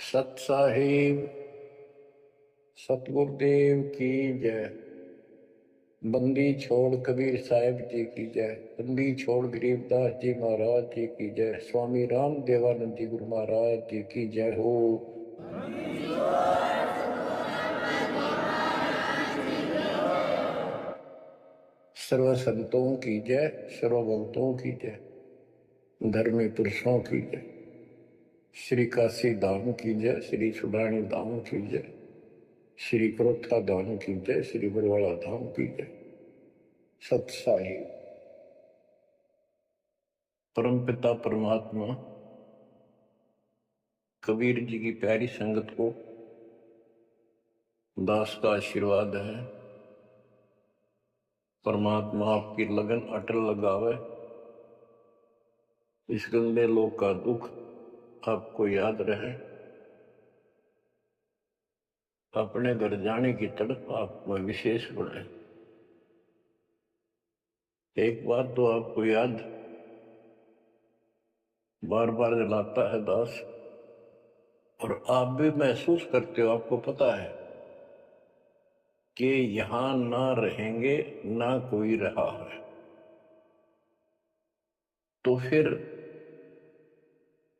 सत साहिब सतगुरुदेव की जय। बंदी छोड़ कबीर साहिब जी की जय। बंदी छोड़ गरीबदास जी महाराज जी की जय। स्वामी राम देवानंद जी गुरु महाराज जी की जय हो। सर्व संतों की जय, सर्व भक्तों की जय, धर्मी पुरुषों की जय। श्री काशी धाम की जय, श्री सुडानी धाम की जय, श्री क्रोथा धाम की जय, श्री बरवाड़ा धाम की जय। सत साहिब परमपिता परमात्मा कबीर जी की प्यारी संगत को दास का आशीर्वाद है। परमात्मा आपकी लगन अटल लगावे। इस गंदे लोक का दुख आपको याद रहे। अपने घर जाने की तड़प आप में विशेष बढ़े। एक बात तो आपको याद बार बार दिलाता है दास, और आप भी महसूस करते हो, आपको पता है कि यहां ना रहेंगे ना कोई रहा है, तो फिर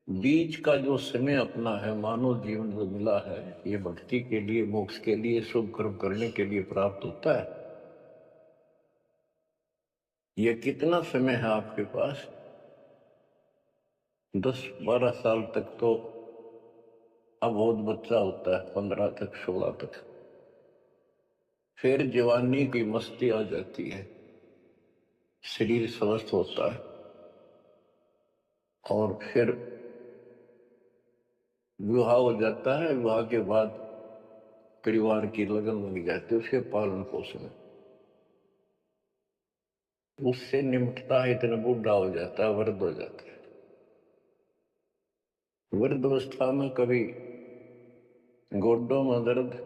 बीच का जो समय अपना है, मानव जीवन जो मिला है, ये भक्ति के लिए, मोक्ष के लिए, शुभ कर्म करने के लिए प्राप्त होता है। ये कितना समय है आपके पास? 10-12 साल तक तो अबोध बच्चा होता है, 15 तक, 16 तक। फिर जवानी की मस्ती आ जाती है, शरीर स्वस्थ होता है, और फिर विवाह हो जाता है। विवाह के बाद परिवार की लगन लग जाती है, उसके पालन पोषण, उससे निमटता है, इतना बूढ़ा हो जाता है, वृद्ध हो जाता है। वृद्धावस्था में कभी गोड्डों में दर्द,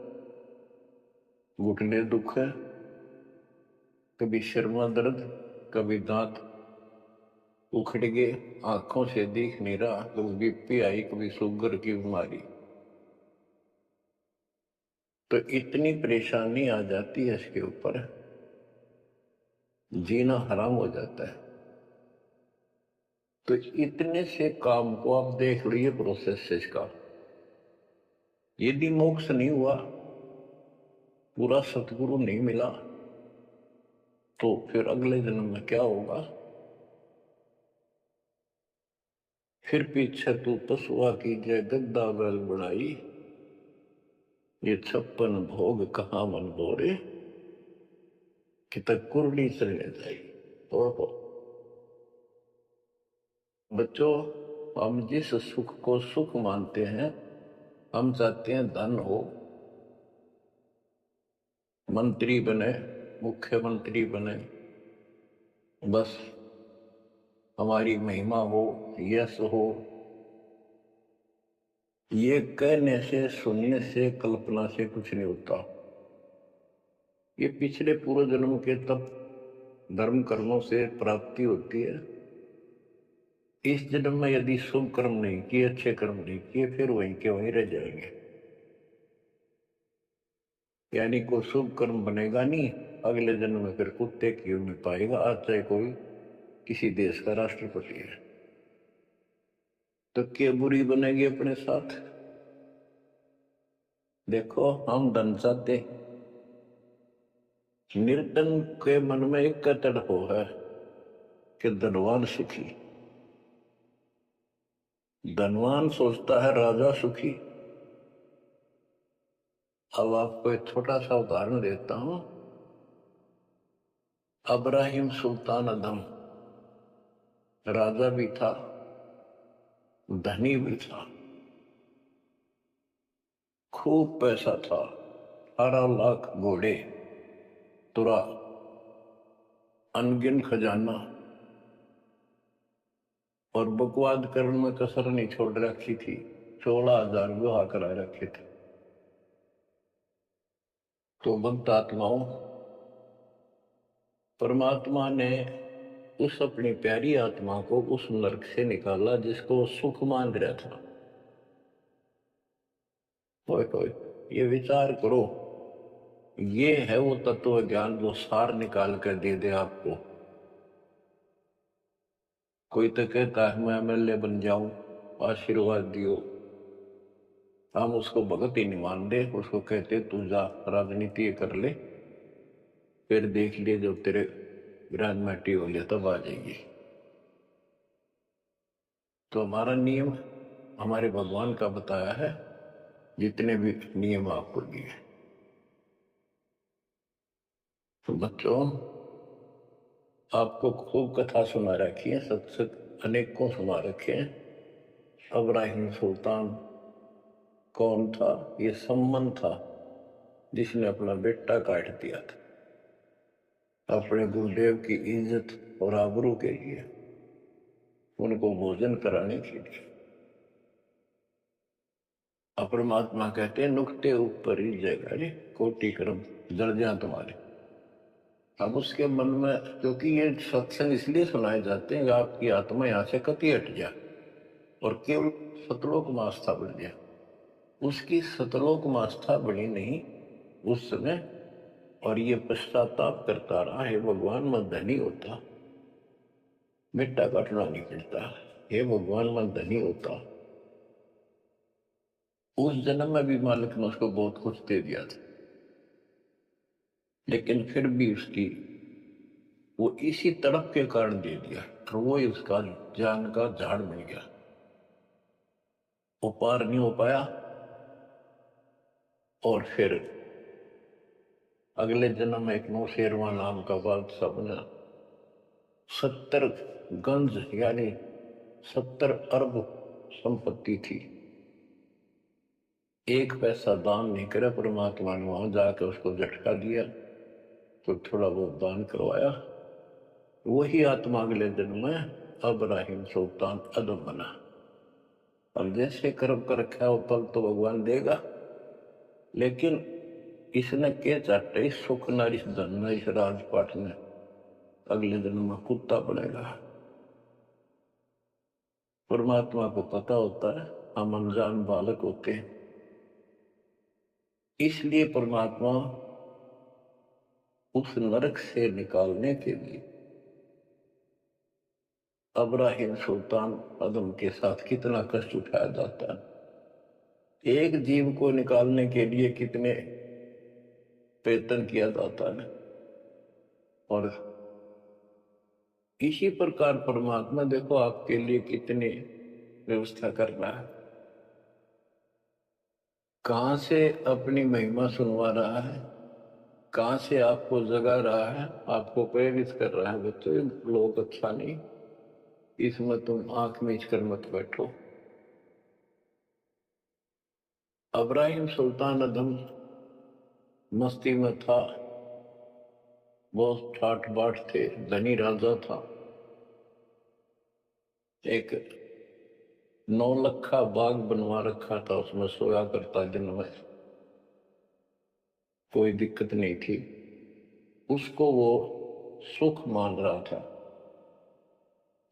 घुटने दुख है, कभी सिर में दर्द, कभी दांत उखड़ गए, आंखों से दिख नहीं रहा, कभी बीपी आई, कभी शुगर की बीमारी। तो इतनी परेशानी आ जाती है, इसके ऊपर जीना हराम हो जाता है। तो इतने से काम को आप देख लीजिए, प्रोसेस इसका। यदि मोक्ष नहीं हुआ, पूरा सतगुरु नहीं मिला, तो फिर अगले जन्म में क्या होगा? फिर पीछे तू पशुआ की जय गद्दा बैल बनाई, ये 56 भोग कहाँ मन बोरे, कि तक कुरली चलने जाई। तो बच्चों, हम जिस सुख को सुख मानते हैं, हम चाहते हैं धन हो, मंत्री बने, मुख्यमंत्री बने, बस हमारी महिमा हो, यश हो। ये कहने से, सुनने से, कल्पना से कुछ नहीं होता। ये पिछले पूर्व जन्म के तप धर्म कर्मों से प्राप्ति होती है। इस जन्म में यदि शुभ कर्म नहीं किए, अच्छे कर्म नहीं किए, फिर वहीं के वहीं रह जाएंगे। यानी कोई शुभ कर्म बनेगा नहीं, अगले जन्म में फिर कुत्ते की में पाएगा, आज चाहे कोई किसी देश का राष्ट्रपति है। तो क्या बुरी बनेगी अपने साथ? देखो, हम धन चाहते, निर्धन के मन में एक तड़प है कि धनवान सुखी। धनवान सोचता है राजा सुखी। अब आपको एक छोटा सा उदाहरण देता हूं। अब्राहिम सुल्तान अदम राजा भी था, धनी भी था, खूब पैसा था, 18 लाख घोड़े, तुरा, अनगिन खजाना, और बकवाद करने में कसर नहीं छोड़ रखी थी। 16,000 विवाह करा रखे थे। तो भक्त आत्माओं, परमात्मा ने उस अपनी प्यारी आत्मा को उस नरक से निकाला जिसको सुख मान रहा था। ओए ये विचार करो, ये है वो तत्व ज्ञान जो सार निकाल कर दे दे आपको। कोई तो कहता है मैं एमएलए बन जाऊं, आशीर्वाद दियो, हम उसको भगत ही नहीं मानते, उसको कहते तू जा राजनीति कर ले, फिर देख लिए जब तेरे ग्रेजुएटी हो गया तब आ जाएगी। तो हमारा नियम हमारे भगवान का बताया है, जितने भी नियम आपको दिए। तो बच्चों, आपको खूब कथा सुना रखी है, सत्संग अनेकों सुना रखे हैं। इब्राहिम सुल्तान कौन था? ये सम्मन था जिसने अपना बेटा काट दिया था अपने गुरुदेव की इज्जत और आबरू के लिए, उनको भोजन कराने के लिए। परमात्मा कहते हैं नुक्ते ऊपर ही जगह रे कोटि कर्म दर्जा तुम्हारे। अब उसके मन में, क्योंकि ये सत्संग इसलिए सुनाए जाते हैं कि आपकी आत्मा यहां से कति हट जाए और केवल सतलोक में आस्था बढ़ जाए। उसकी सतलोक में आस्था बढ़ी नहीं उस समय, और ये पश्चाताप करता रहा, हे भगवान मैं धनी होता, बेटा काटना नहीं पड़ता, हे भगवान मैं धनी होता। उस जन्म में भी मालिक ने उसको बहुत कुछ दे दिया था, लेकिन फिर भी उसकी वो इसी तड़प के कारण दे दिया, और वो ही उसका जान का झाड़ मिल गया, वो पार नहीं हो पाया। और फिर अगले जन्म में एक नौशेरवा नाम का बादशाह बना। 70 गंज यानी 70 अरब संपत्ति थी। एक पैसा दान नहीं करे, परमात्मा ने वहां जाकर उसको झटका दिया तो थोड़ा बहुत दान करवाया। वही आत्मा अगले जन्म में इब्राहिम सुल्तान अदम बना। अब जैसे कर्म कर रखा है वो फल तो भगवान देगा, लेकिन इसने के चाटे सुख न इस धन न इस राजपाट में, अगले जन्म में कुत्ता बनेगा। परमात्मा को पता होता है हम अनजान बालक होते हैं, इसलिए परमात्मा उस नरक से निकालने के लिए इब्राहिम सुल्तान आदम के साथ कितना कष्ट उठाया जाता है। एक जीव को निकालने के लिए कितने प्रयत्न किया जाता है। और इसी प्रकार परमात्मा देखो आपके लिए कितनी व्यवस्था कर रहा है, कहां से अपनी महिमा सुनवा रहा है, कहां से आपको जगा रहा है, आपको प्रेरित कर रहा है। बच्चों लोग अच्छा नहीं, इसमें तुम आंख मीच कर मत बैठो। इब्राहिम सुल्तान अदम मस्ती में था, बहुत ठाट बाट थे, धनी राजा था। एक 9 लखा बाग बनवा रखा था, उसमें सोया करता दिन में, कोई दिक्कत नहीं थी उसको, वो सुख मान रहा था।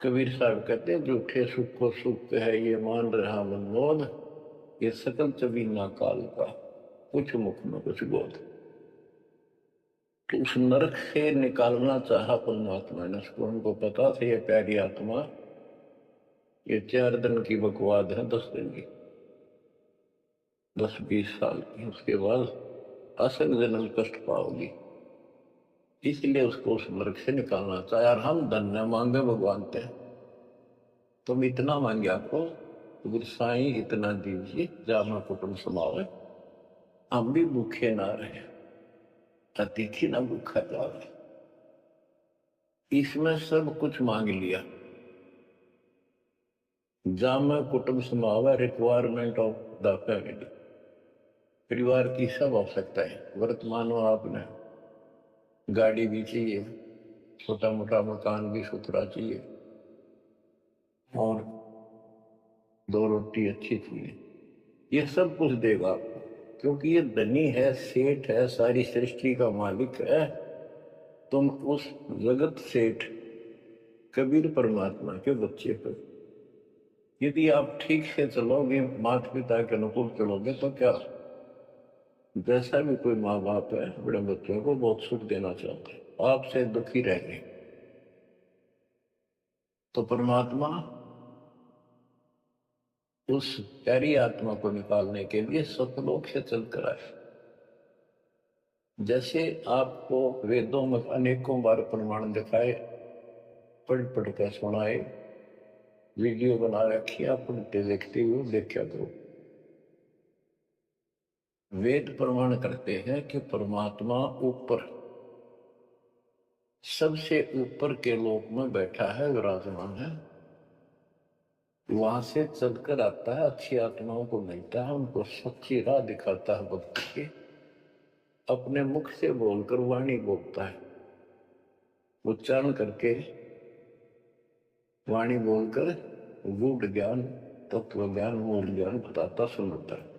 कबीर साहब कहते हैं झूठे सुख को सुख है ये मान रहा मनमोद, ये सकल चबीना काल का, कुछ मुख में कुछ बोध। तो उस नरक से निकालना चाहा परमात्मा ने उसको, उनको पता था ये प्यारी आत्मा ये 4 दिन की बकवाद है, 10 दिन की, 10-20 साल की, उसके बाद असल जन्म कष्ट पाओगी। इसलिए उसको उस नरक से निकालना चाहे। और हम धन्य मांगे भगवान से, तुम इतना मांगे आपको तो गुरु साईं इतना दीजिए जामा कुटुंब समावे, हम भी भूखे ना रहे, अतिथि ना भूखा जावे। इसमें सब कुछ मांग लिया। जामा कुटुंब समावे, रिक्वायरमेंट ऑफ द फैमिली, परिवार की सब आवश्यकता है। वर्तमान में आपने गाड़ी भी चाहिए, छोटा मोटा मकान भी सुथरा चाहिए, और 2 रोटी अच्छी चाहिए, ये सब कुछ देगा आपको, क्योंकि ये धनी है, सेठ है, सारी सृष्टि का मालिक है। तुम उस जगत सेठ कबीर परमात्मा के बच्चे हो। यदि आप ठीक से चलोगे, माता पिता के अनुकूल चलोगे तो क्या जैसा भी कोई माँ बाप है बड़े बच्चों को बहुत सुख देना चाहता है, आपसे दुखी रहने, तो परमात्मा उस प्यारी आत्मा को निकालने के लिए सतलोक से चलकर आए। जैसे आपको वेदों में अनेकों बार प्रमाण दिखाए, पढ़ पढ़ कर सुनाए, वीडियो बना रखी, आप पढ़ते देखते हुए देखा करो। वेद प्रमाण करते हैं कि परमात्मा ऊपर, सबसे ऊपर के लोक में बैठा है, विराजमान है, वहां से चलकर आता है, अच्छी आत्माओं को मिलता है, उनको सच्ची राह दिखाता है भक्ति की, अपने मुख से बोलकर वाणी बोलता है, उच्चारण करके वाणी बोलकर गूढ़ ज्ञान, तत्व ज्ञान, मूल ज्ञान बताता सुनाता है।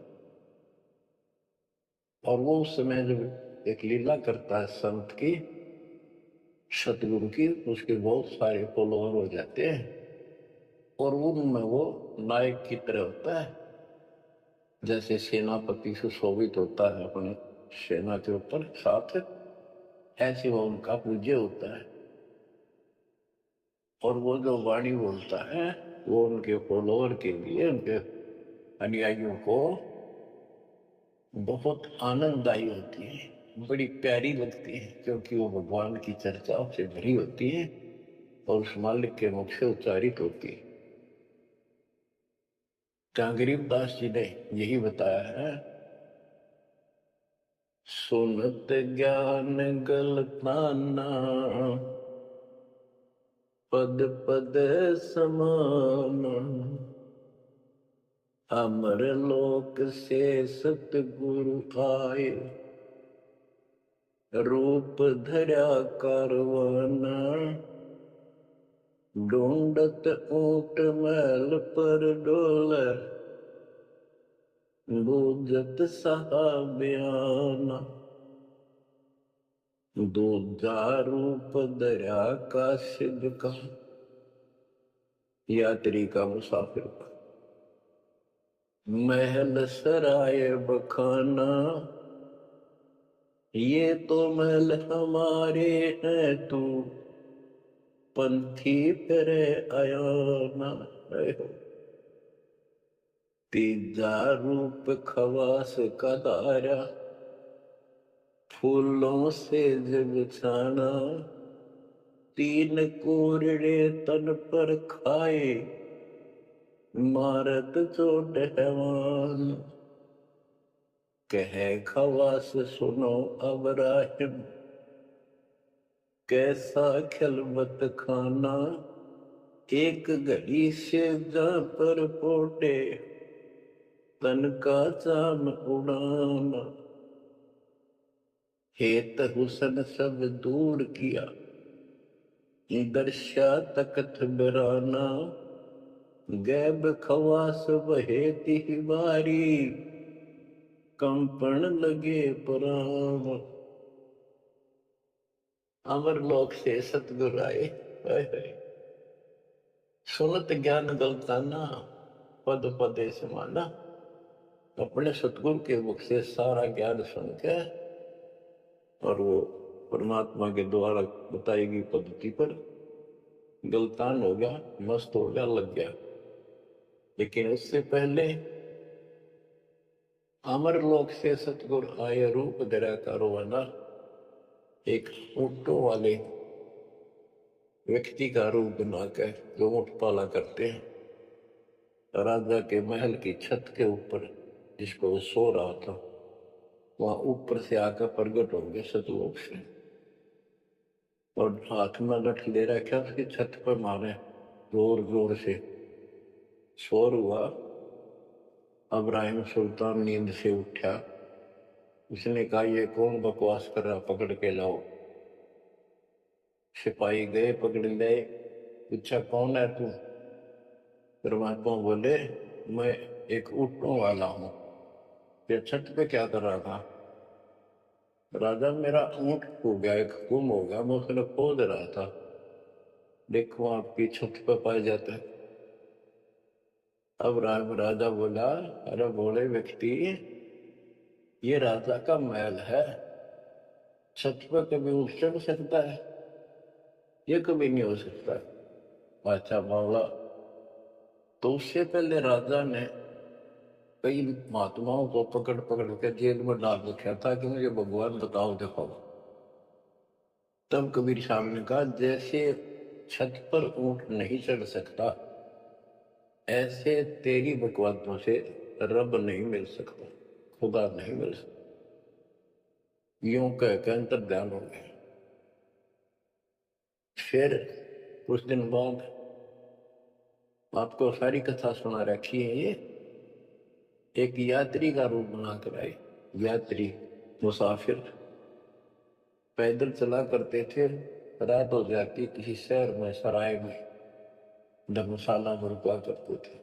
और वो उस समय जब एक लीला करता है संत की, सतगुरु की, उसके बहुत सारे फॉलोअर हो जाते हैं और उनमें वो नायक की तरह होता है, जैसे सेनापति सुशोभित होता है अपने सेना के ऊपर साथ, ऐसे वो उनका पूज्य होता है। और वो जो वाणी बोलता है वो उनके फॉलोअर के लिए, उनके अनुयायियों को बहुत आनंददायी होती है, बड़ी प्यारी लगती है, क्योंकि वो भगवान की चर्चाओं से भरी होती है और उस मालिक के मुख से उच्चारित होती है। तो गरीबदास जी ने यही बताया है, सुनत ज्ञान गलताना, पद पद समान, अमर लोक से सतगुरु आए, रूप धरा कारवाना, ढूंढत ऊंट मैल पर डोल, बूझत सहाबयाना, दूजा रूप दरिया का सिद्ध का, यात्री का, मुसाफिर का, महल सराय बखाना, ये तो महल हमारे हैं, तू पंथी फिर आयाना है। तीजा रूप खवास का दारा, फूलों से जब छाना, तीन कोरड़े तन पर खाए, मारत चोट हैवान, कह खवास सुनो अब राहिम, कैसा खिलवत खाना, एक घड़ी से जा पर पोटे, तन का चाम उड़ाना, हेत हुसन सब दूर किया, दर्शा तकत बिराना, गैब खवास वहे तिहवारी, कंपन लगे प्राण, अमर लोक से सतगुरु आए, सुनत ज्ञान गलताना, पद पदे समाना, अपने सतगुरु के मुख से सारा ज्ञान सुन के और वो परमात्मा के द्वारा बताई गई पद्धति पर गलतान हो गया, मस्त हो गया, लग गया। लेकिन उससे पहले अमर लोक से सतगुरु आए, रूप धरा कारवाना, एक ऊंटों वाले व्यक्ति का रूप बनाकर जो ऊंट पाला करते हैं, राजा के महल की छत के ऊपर जिसको वो सो रहा था, वहां ऊपर से आकर प्रकट होंगे सतलोक से, और हाथ में लठ ले रखा, उसकी छत पर मारे जोर जोर से, शोर हुआ। अब्राहिम सुल्तान नींद से उठा, उसने कहा ये कौन बकवास कर रहा, पकड़ के लाओ। सिपाही गए, पकड़ ले, पूछा कौन है तू? परमात्मा बोले मैं एक ऊँटों वाला हूँ, ये छत पे क्या कर रहा था? राजा मेरा ऊँट खो गया, एक गुम हो गया, मैं उसने खोज रहा था, देखो आपकी छत पे पाया जाता है। अब राजा बोला, अरे बोले व्यक्ति, ये राजा का महल है, छत पर कभी उठ चढ़ सकता है? ये कभी नहीं हो सकता। अच्छा बावला, तो उससे पहले राजा ने कई महात्माओं को पकड़ पकड़ के जेल में डाल रखा था कि मुझे भगवान बताओ दिखाओ। तब कबीर साहब ने कहा, जैसे छत पर ऊंट नहीं चढ़ सकता, ऐसे तेरी बकवादों से रब नहीं मिल सकता, खुदा नहीं मिल सकता। यूं कह के अंतर ध्यान हो गया। फिर कुछ दिन बाद आपको सारी कथा सुना रखी है। ये एक यात्री का रूप बनाकर आए। यात्री, मुसाफिर पैदल चला करते थे। रात हो जाती, किसी शहर में, सराय में, धर्मशाला में रुका करते थे।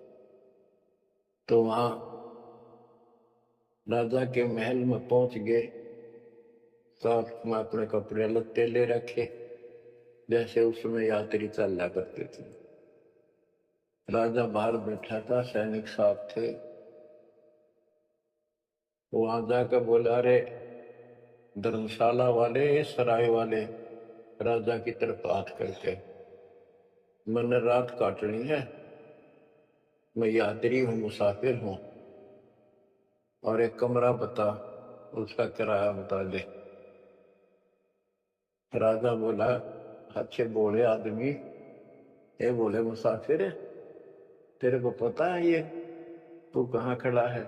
तो वहां राजा के महल में पहुंच गए। साथ में अपने कपड़े लत्ते ले रखे, जैसे उसमें यात्री चला करते थे। राजा बाहर बैठा था, सैनिक साहब थे। वहां जाकर बोला, अरे धर्मशाला वाले, सराय वाले, राजा की तरफ हाथ करके, मैंने रात काटनी है, मैं यात्री हूँ, मुसाफिर हूँ, और एक कमरा बता, उसका किराया बता दे। राजा बोला, अच्छे बोले आदमी, ये बोले मुसाफिर, तेरे को पता है ये तू कहाँ खड़ा है?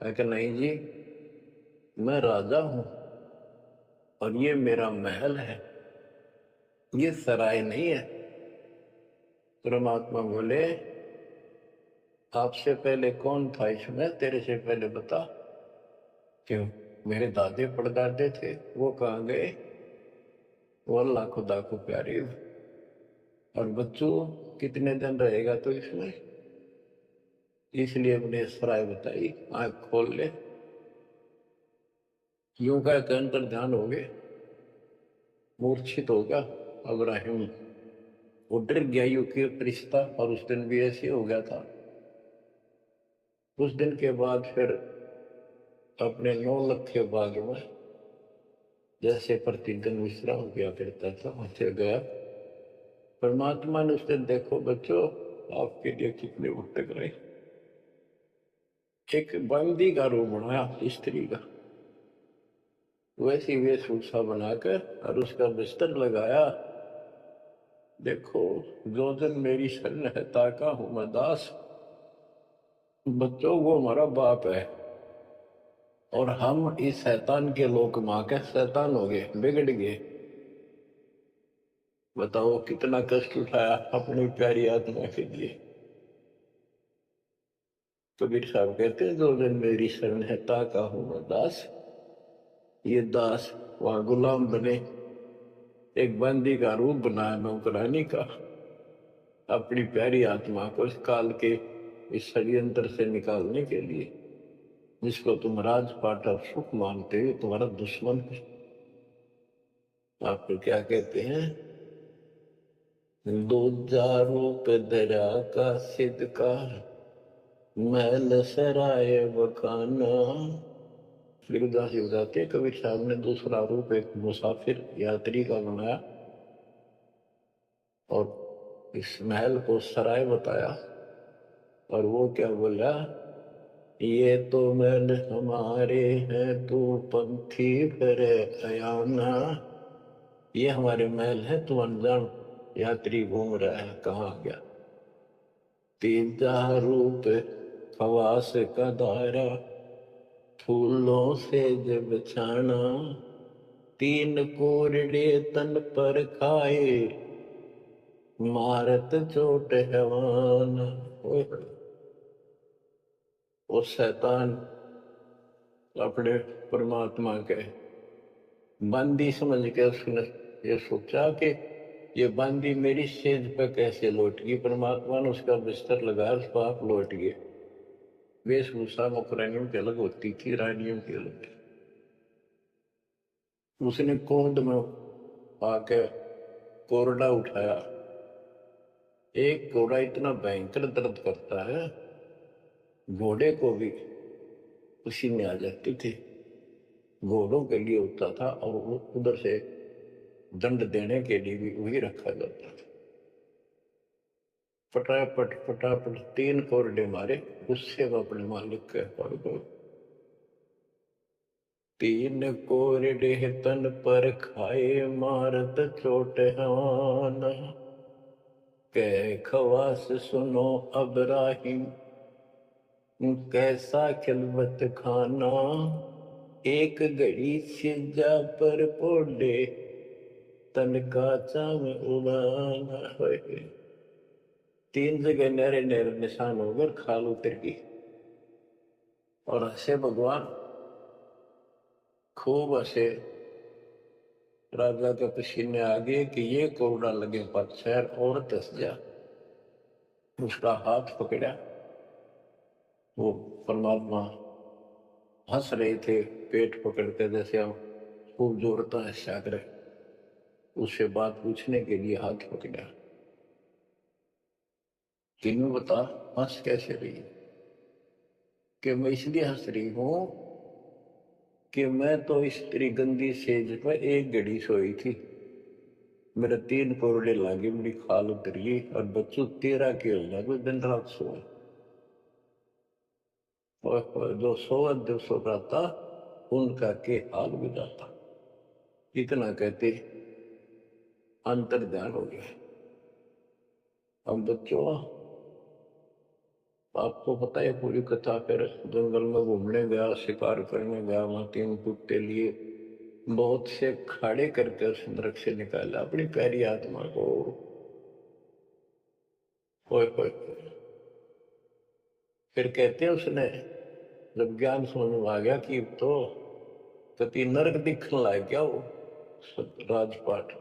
कि नहीं जी, मैं राजा हूं और ये मेरा महल है, ये सराय नहीं है। परमात्मा बोले, आपसे पहले कौन था इसमें, तेरे से पहले बता। क्यों? मेरे दादे परदादे थे, वो कहाँ गए? वो अल्लाह खुदा को प्यारे। और बच्चों, कितने दिन रहेगा तो इसमें? इसलिए मैंने सराय बताई, आंख खोल ले। यूं का अंतर ध्यान हो गए, मूर्छित होगा अब्राहिम। वो डर गया यू के रिश्ता, और उस दिन भी ऐसे हो गया था। उस दिन के बाद फिर अपने 9 लाख के बाग में जैसे प्रतिदिन विश्राम किया करता था, वहां गया। परमात्मा ने उसने, देखो बच्चों, आपके लिए कितने भटक रहे। एक बंदी का रूप बनाया, स्त्री का, वैसी वेशभूषा बनाकर, और उसका बिस्तर लगाया। देखो, जो दिन मेरी शरण है, ताका हूं मैं दास। बच्चों, वो हमारा बाप है, और हम इस शैतान के लोक मां के शैतान हो गए, बिगड़ गए। बताओ कितना कष्ट उठाया अपनी प्यारी आत्मा के लिए। कबीर साहब कहते हैं, जो दिन मेरी शरण है, ताका हूं मैं दास। ये दास वहां गुलाम बने, एक बंदी का रूप बनाया नौकरानी का, अपनी प्यारी आत्मा को इस काल के, इस षड्यंत्र से निकालने के लिए। जिसको तुम राजपाट और सुख मानते हो, तुम्हारा दुश्मन है। आपको क्या कहते हैं? दूजा रूप दरा का सिद्ध का, महल सराय बखाना। गिरदास जी बताते हैं, कबीर साहब ने दूसरा रूप एक मुसाफिर यात्री का बनाया, और इस महल को सराय बताया। और वो क्या बोला, ये तो महल हमारे हैं, तू पंथी फिर अयाना। ये हमारे महल है, तू अनजान यात्री घूम रहा है, कहाँ गया? तीजा रूप खवास का दायरा, फूलों से जब बिछाना। तीन कोरड़े तन पर खाए, मारत चोट हैवान। वो शैतान अपने परमात्मा के बंदी समझ के उसने ये सोचा कि ये बंदी मेरी सेज पे कैसे लौट गई। परमात्मा ने उसका बिस्तर लगाया, उस पर आप लौट गए। वेशभूषा नौकरानियों की अलग होती थी, रानियों की अलग थी। उसने कोर्ट में आके कोरडा उठाया। एक कोरडा इतना भयंकर दर्द करता है, घोड़े को भी उसी में आ जाती थी। घोड़ों के लिए होता था और उधर से दंड देने के लिए भी वही रखा जाता था। फटाफट फटाफट 3 कोरडे मारे, गुस्से में अपने मालिक के पर गए। 3 कोरडे तन पर खाए, मारत चोट हवाना। कह खवास सुनो अबराहिम, कैसा खिलवत खाना। एक घड़ी सिजा पर पोडे, तन का चाव उड़ाना। 3 जगह नहरे नहरे निशान हो गए, खाल उतर गई। और हंसे भगवान, खूब हंसे। राजा के पसीने आ गए कि ये कोड़ा लगे पर शहर और दस जा। उसका हाथ पकड़ा, वो परमात्मा हंस रहे थे पेट पकड़ते, जैसे हम खूब जोरता है सागर। उससे बात पूछने के लिए हाथ पकड़ा। तीनों बता, हंस कैसे रही? कि मैं इसलिए हंस रही हूं कि मैं तो स्त्री गंदी सेज पर एक घड़ी सोई थी, मेरे 3 कोरडे लागे, मेरी खाल उतर गई और बच्चों 13 के हो जाए, दिन रात सोए। और जो सोवत जो सो रहा था उनका के हाल बुझाता। इतना कहते अंतर ध्यान हो गया। अब बच्चों, आपको पता है पूरी कथा। फिर जंगल में घूमने गया, शिकार करने गया, वहां 3 कुत्ते लिए, बहुत से खाड़े करके उस नरक से निकाला अपनी प्यारी आत्मा को। ओए ओए ओए। फिर कहते हैं उसने जब ज्ञान समझ में आ गया कि तो तीन नरक दिखने लग गया वो राजपाट।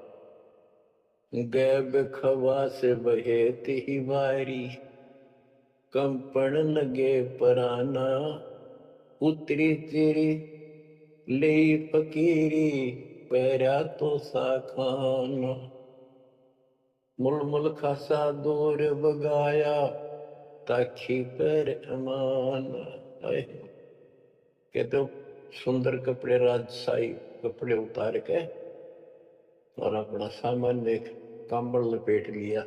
गैब खवा से बहे ही वारी, कंपन लगे पराना। उतरी तेरी ले फकीरी, पैरा तो साखाना। मुलमुल खासा दूर बगाया, ताखी पर अमान। कहते हो सुंदर कपड़े, राजशाही कपड़े उतार के और अपना सामान एक कंबल लपेट लिया।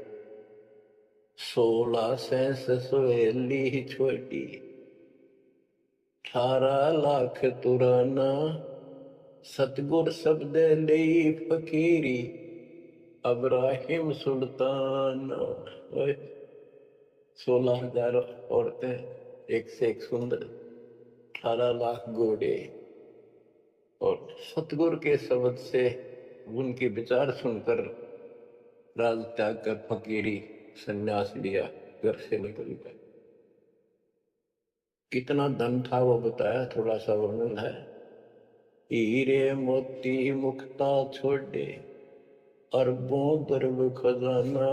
16 सेंस सोहेली छोटी, 18 लाख तुराना। सतगुर शब्द ले फकीरी, अब्राहिम सुल्तान। 16,000 औरतें, एक से एक सुंदर, 18 लाख घोड़े। और सतगुरु के शब्द से उनके विचार सुनकर राज त्याग कर फकीरी संन्यास लिया, घर से निकल गए। कितना धन था वो बताया, थोड़ा सा वर्णन है। हीरे मोती मुक्ता छोड़े, अरबों दरब खजाना।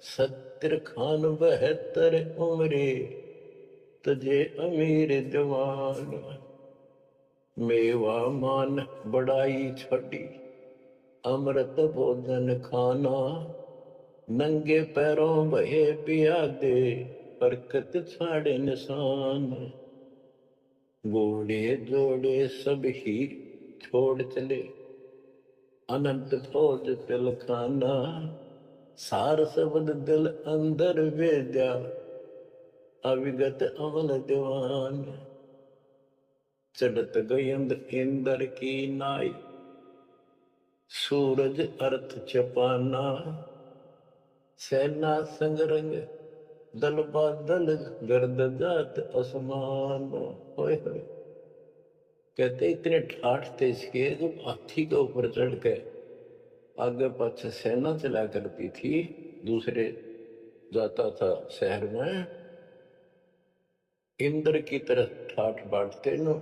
70 खान 72 उम्रे, तुझे अमीर जवान। मेवा मान बड़ाई छड़ी, अमृत भोजन खाना। नंगे पैरों बहे पिया दे, बरकत छाड़े निशान। घोड़े जोड़े सब ही छोड़ चले, अनंत फौज तिलखाना। सार शब्द दिल अंदर वेद्या, अविगत अमल दीवान। चढ़त गई इंद्र की नाई, सूरज अर्थ चपाना। सेना संग रंग दल बादल, गर्द जात असमान। होए होए। कहते इतने ठाठ थे इसके, जब हाथी के ऊपर चढ़ के आगे पाछे सेना चला करती थी, दूसरे जाता था शहर में, इंद्र की तरह ठाठ बांटते न,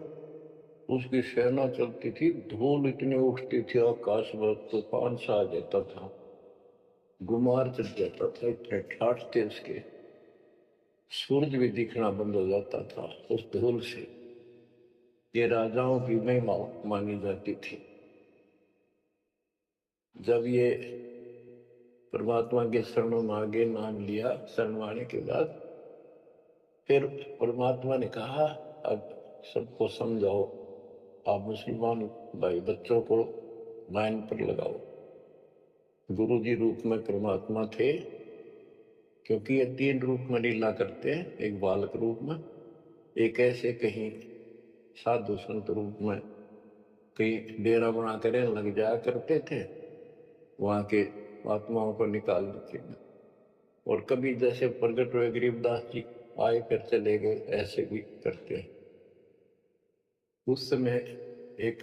उसकी सेना चलती थी, धूल इतनी उठती थी आकाश में, तूफान सा आ जाता था, गुमार चढ़ जाता था, इतने ठाठ थे उसके। सूरज भी दिखना बंद हो जाता था उस धूल से। ये राजाओं की महिमा मानी जाती थी। जब ये परमात्मा के शरणों में आगे नाम लिया, शरण आने के बाद फिर परमात्मा ने कहा अब सबको समझाओ, आप मुसलमान भाई बच्चों को लाइन पर लगाओ। गुरु जी रूप में परमात्मा थे, क्योंकि ये 3 रूप में लीला करते हैं। एक बालक रूप में, एक ऐसे कहीं साधु संत रूप में, कहीं डेरा बना कर लग जाया करते थे, वहां के आत्माओं को निकाल देते हैं। और कभी जैसे प्रगट हुए गरीबदास जी, आए फिर चले गए, ऐसे भी करते हैं। उस समय एक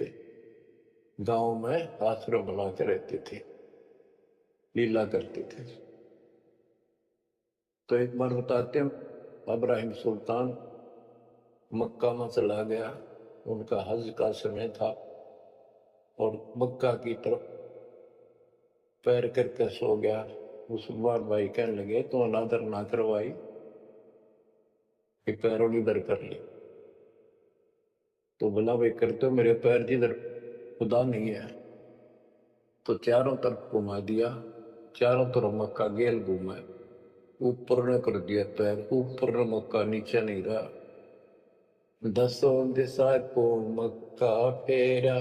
गांव में आश्रम बना के रहते थे, लीला करते थे। तो एक बार बताते हैं, इब्राहिम सुल्तान मक्का में चला गया। उनका हज का समय था और मक्का की तरफ पैर करके सो गया। मुसलमान भाई कहने लगे तो अनादर ना करवाई कि पैरों इधर कर ले। तो बोला भाई करते हो, मेरे पैर जिधर खुदा नहीं है। तो चारों तरफ घुमा दिया, चारों तरफ मक्का गेल घूमा, ऊपर ने कर दिया पैर, ऊपर ने मक्का, नीचे नहीं रहा। 10 दिशा को मक्का फेरा,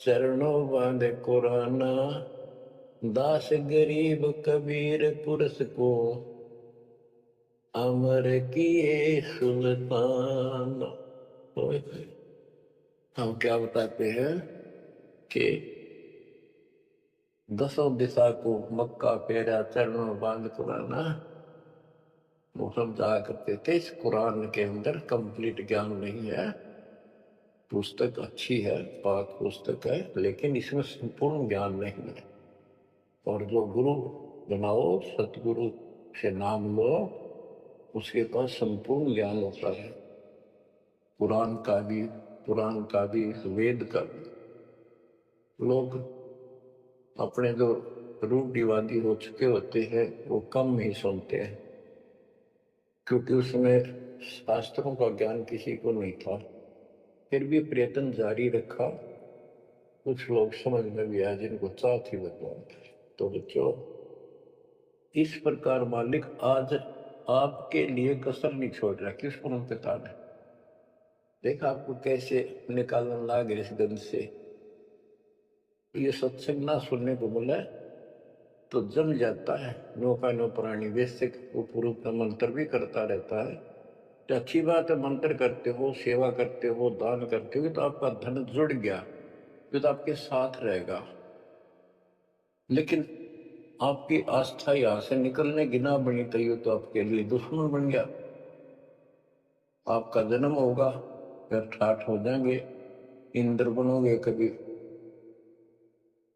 चरणों बांधे कुराना, दास गरीब कबीर पुरस को, अमर किए सुल्तान। हम क्या बताते हैं कि 10 दिशा को मक्का फेरा, चरणों बांध कुराना। वो समझा करते थे इस कुरान के अंदर कंप्लीट ज्ञान नहीं है। पुस्तक अच्छी है, पाक पुस्तक है, लेकिन इसमें संपूर्ण ज्ञान नहीं है। और जो गुरु बनाओ, सतगुरु से नाम लो, उसके पास संपूर्ण ज्ञान होता है, कुरान का भी, पुराण का भी, वेद का भी। लोग अपने जो रूढ़िवादी हो चुके होते हैं वो कम ही सुनते हैं, क्योंकि उसमें शास्त्रों का ज्ञान किसी को नहीं था। फिर भी प्रयत्न जारी रखा, कुछ लोग समझ में भी आया जिनको चाह थी भगवान। तो बच्चों, इस प्रकार मालिक आज आपके लिए कसर नहीं छोड़ रहा। किस परम पिता ने देखा आपको कैसे निकालने लगे इस गंध से। ये सत्संग ना सुनने को मिला तो जम जाता है। नौका नो प्राणी वैसे वो पूर्व का मंत्र भी करता रहता है, तो अच्छी बात है। मंत्र करते हो, सेवा करते हो, दान करते हो, तो आपका धन जुड़ गया, तो आपके साथ रहेगा। लेकिन आपकी आस्था यहाँ से निकलने गिना बनी तैयो तो आपके लिए दुश्मन बन गया। आपका जन्म होगा, फिर ठाठ हो जाएंगे, इंद्र बनोगे, कभी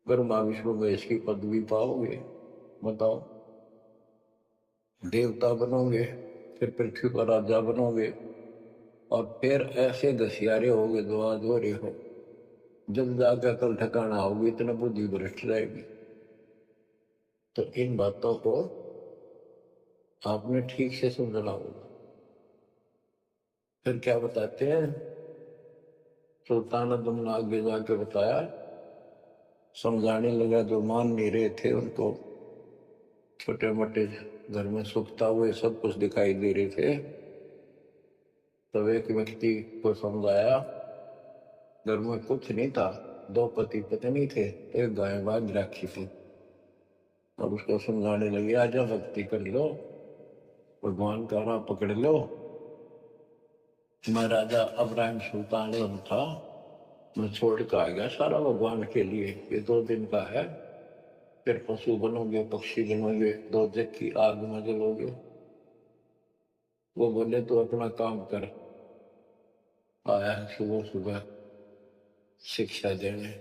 ब्रह्मा विष्णु महेश की पदवी पाओगे, बताओ, देवता बनोगे, फिर पृथ्वी पर राजा बनोगे, और फिर ऐसे घसियारे होगे जो आज हो रहे हो। जब जाकर कल ठिकाना होगी, इतना बुद्धि भ्रष्ट रहेगी। तो इन बातों को आपने ठीक से समझना होगा। फिर क्या बताते हैं, सुल्तान आदम ने आगे जाके बताया, समझाने लगा। जो मान नहीं रहे थे उनको छोटे मोटे घर में सुखता हुए सब कुछ दिखाई दे रहे थे। तब एक व्यक्ति को समझाया, घर में कुछ नहीं था, 2 पति पत्नी थे, एक गाय बांध रखी थी। और उसको समझाने लगे, आजा भक्ति कर लो, भगवान का राह पकड़ लो। मैं राजा इब्राहिम सुल्तान था, मैं छोड़ कर आ गया सारा भगवान के लिए। ये 2 दिन का है, फिर पशु बनोगे, पक्षी बनोगे, 2 जग की आग में जलोगे। वो बोले तो अपना काम कर, आया है सुबह सुबह शिक्षा देने।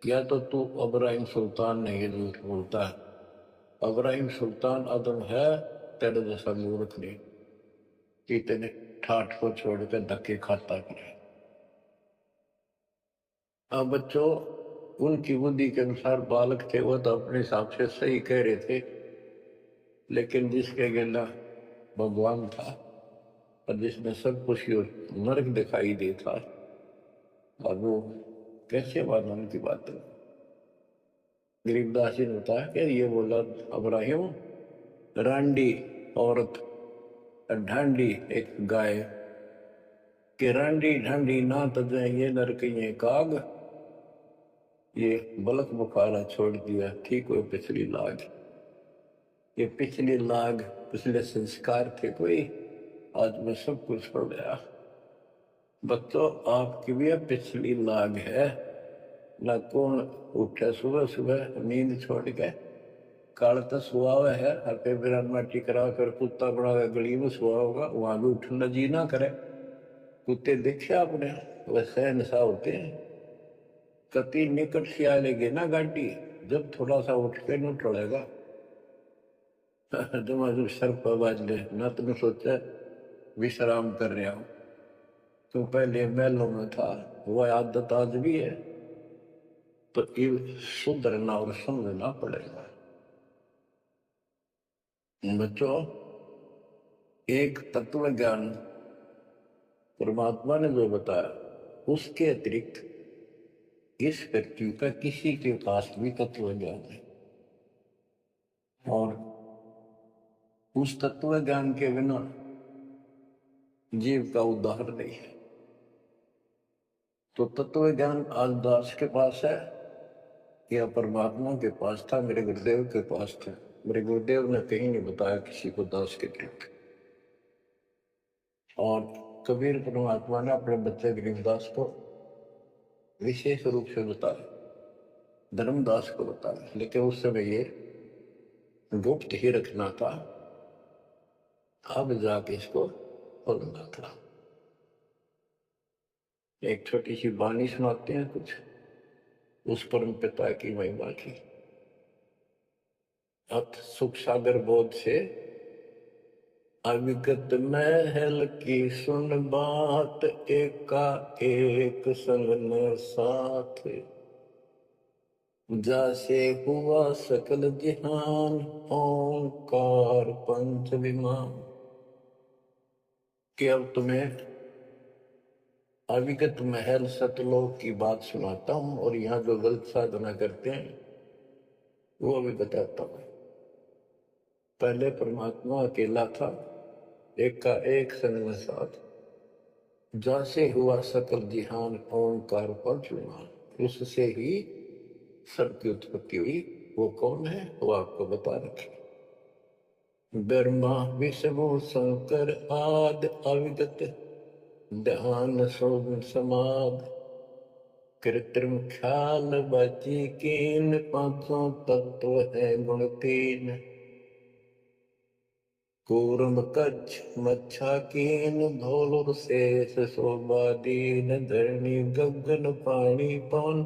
या तो तू इब्राहिम सुल्तान नहीं, झूठ बोलता है। इब्राहिम सुल्तान आदम है, तेरे जैसा मूर्ख नहीं कि तेने ठाठ को छोड़कर धक्के खाता फिरे। अब बच्चों, उनकी बुद्धि के अनुसार बालक थे, वो तो अपने हिसाब से सही कह रहे थे। लेकिन जिसके गिला भगवान था और जिसने सब कुछ नरक दिखाई देता, और वो कैसे माना उनकी बात। गरीबदास जी ने बताया कि ये बोला इब्राहिम, रांडी औरत, ढांडी एक गाय कि रंडी ढंडी ना तजे ये नरक ये काग, ये बलक बुखारा छोड़ दिया ठीक हुए पिछली लाग। ये पिछली लाग पिछले संस्कार थे कोई, आज मैं सब कुछ पड़ गया। बच्चों आपकी भी अब पिछली लाग है ना। कौन उठे सुबह सुबह नींद छोड़ के, काल तो सुआ हुआ है हर पे बिरान माटी करा कर कुत्ता बना के गली में सुआ होगा, वहां भी उठना जी ना करे। कुत्ते देखे आपने वैसे नशा होते हैं। कति निकट से आ लेगी ना गाड़ी, जब थोड़ा सा उठ के न टलेगा जब सर पर बाज ले ना, तुमने सोचा विश्राम कर रहा हूं। तो पहले महलों में था, वह आदत आज भी है, तो ये सुधरना और समझना पड़ेगा। बच्चों एक तत्व ज्ञान परमात्मा ने जो बताया, उसके अतिरिक्त इस व्यक्ति का किसी के पास भी तत्व ज्ञान है, और उस तत्व ज्ञान के बिना जीव का उद्धार नहीं है। तो तत्व ज्ञान आज दास के पास है या परमात्मा के पास था, मेरे गुरुदेव के पास था। मेरे गुरुदेव ने कहीं नहीं बताया किसी को दास के अतिरिक्त। और कबीर परमात्मा ने अपने बच्चे गरीबदास को विशेष रूप से बताया, धर्मदास को बताया, लेकिन उस समय ये गुप्त ही रखना था, अब जाके इसको खोलना था। एक छोटी सी वाणी सुनाते हैं कुछ उस परम पिता की महिमा की। अथ सुख सागर बोध से अविगत महल की सुन बात, एका एक संग न साथ, जासे हुआ सकल जहान, ओंकार पंच विमान। कि अब तुम्हें अविगत महल सतलोक की बात सुनाता हूं, और यहाँ जो गलत साधना करते हैं वो भी बताता हूं। पहले परमात्मा अकेला था, एक का एक संग में साथ, जैसे हुआ सकल जिहान, ओंकार पंच विमान। उससे ही सबकी उत्पत्ति हुई। वो कौन है वो आपको बता रखे। ब्रह्मा विष्णु शंकर आदि अविगत, ध्यान सोम समाध, कृत्रिम ख्याल बची कीन, पांचों तत्व है गुण तीन। कूर्म कच्छ मच्छा कीन, धौल शेष शोभा दीन, धरणी गगन पानी पवन,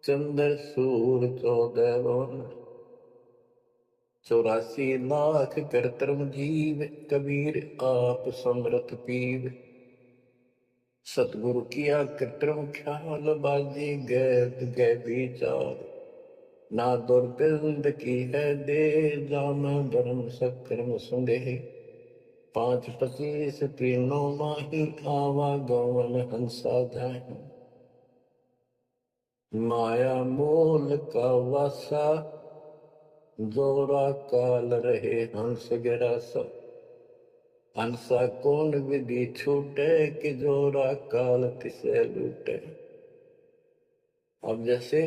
चंद्र सूर 14 वन। 84 लाख कृत्रिम जीव, कबीर आप समरथ पीव। सतगुरु किया कृत्रिम ख्याल, बाजी गैत गै विचार। ना दुर्गंध की है दे, जाना धर्म सक्रम संदेह। 5-25 तीनों माही, आवा गौवन हंसा जाए। माया मूल का वासा, जोरा काल रहे हंस गिरासा। हंसा कौन विधि छूटे, कि जोरा काल तिसे लूटे। अब जैसे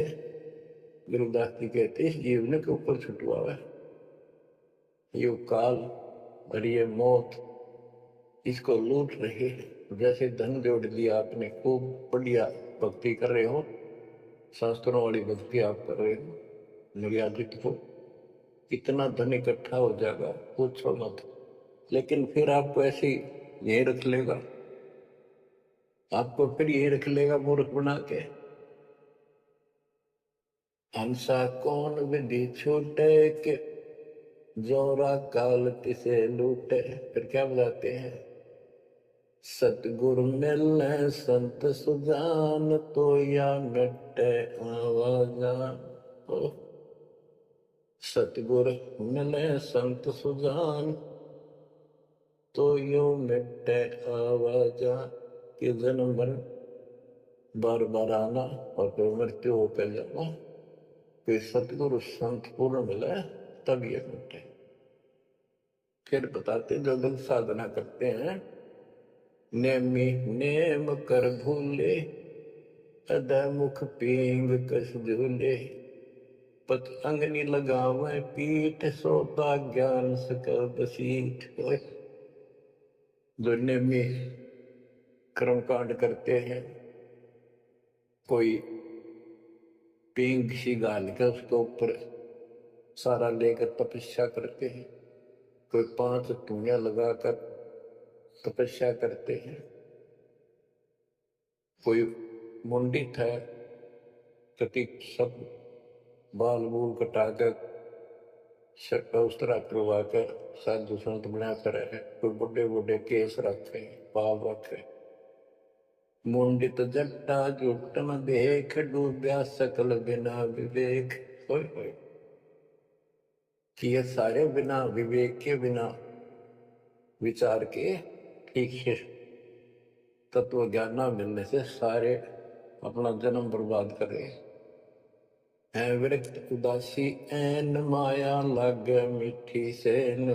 गुरुदास जी कहते हैं, जीवन के ऊपर छुटवा है ये काल और ये मौत, इसको लूट रहे हैं। जैसे धन जोड़ लिया आपने, खूब बढ़िया भक्ति कर रहे हो, शास्त्रों वाली भक्ति आप कर रहे हो, मर्यादित हो, इतना धन इकट्ठा हो जाएगा पूछो मत। लेकिन फिर आपको ऐसे यही रख लेगा, आपको फिर यही रख लेगा मूर्ख बना के। हंसा कौन विधि छूटे, के जोरा काल तिसे लूटे। फिर क्या बताते हैं, सतगुरु मिलने संत सुजान, तो या मिटे आवाजान। सतगुरु मिले संत सुजान, तो यो मिटे आवाजान। कि जन्म मरण बार बार आना और फिर मृत्यु होकर जाना, फिर सतगुरु संत पूर्ण मिले तब ये मिटे। फिर बताते जो लोग साधना करते हैं नेमी नेम कर भूले, अदा मुख पींग कस झूले। पतंगनी लगावे पीठ, सोता ज्ञान सकल बसीठ। जो नेमी कर्मकांड करते हैं, कोई पींग सी गाल के उसके ऊपर सारा लेकर तपस्या करते हैं, कोई 5 धुनिया लगाकर तपस्या करते हैं, कोई मुंडित है कति सब बाल बूल कटाकर सर पर उस तरह करवा कर साधु संत बना कर है, कोई बड़े बड़े केस रखे बाल रखे। मुंडित जट्टा जुटन देख, डूब्या सकल बिना विवेक। कि ये सारे बिना विवेक के, बिना विचार के, ठीक से तत्व ज्ञान न मिलने से सारे अपना जन्म बर्बाद कर रहे हैं। विरक्त उदासी ऐन, माया लग मिठी सेन।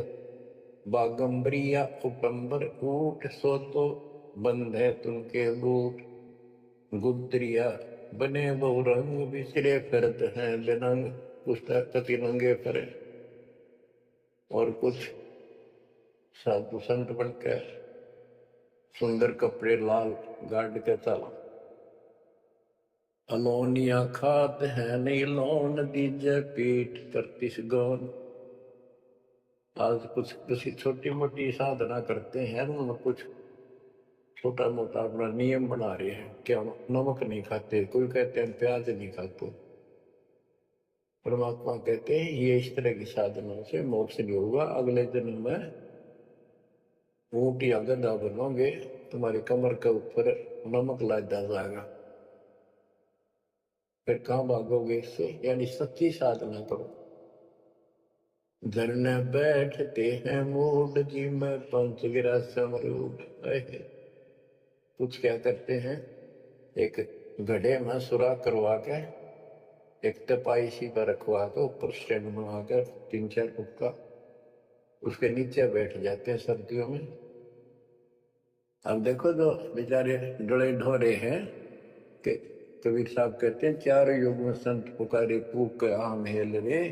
बागंबरिया उपंबर ऊट, सो तो बंधे तुमके बूट। गुदरिया बने बहु रंग, बिछड़े फिरत हैं बिनंग। पुस्तक कति नंगे फिरे, और कुछ साधु संत बनकर सुंदर कपड़े लाल गाड़ के चला। अलोनिया खात है नहीं लोन, दीजे पीठ करतिस गौन। आज कुछ किसी छोटी मोटी साधना करते हैं, उनमें कुछ छोटा मोटा अपना नियम बना रहे हैं। क्या नमक नहीं खाते, कोई कहते हैं प्याज नहीं खाते। परमात्मा कहते हैं ये इस तरह की साधनों से मोक्ष नहीं होगा, अगले जन्म में ऊंट या गधा बनोगे, तुम्हारी कमर के ऊपर नमक लादा जाएगा, फिर कहां भागोगे इससे। यानी सच्ची साधना करो। धरने बैठते हैं मूड, जी में पंच गिरा समरूड। कुछ क्या करते हैं, एक गड्ढे में सुराख करवा के, एक तपाई सी पर रखवा के, ऊपर स्टैंड बनवा कर 3-4 फुट का, उसके नीचे बैठ जाते हैं सर्दियों में। अब देखो जो बेचारे डोले ढोरे हैं कि कबीर साहब कहते हैं, 4 युग में संत पुकारे, पूक आम हेल रे।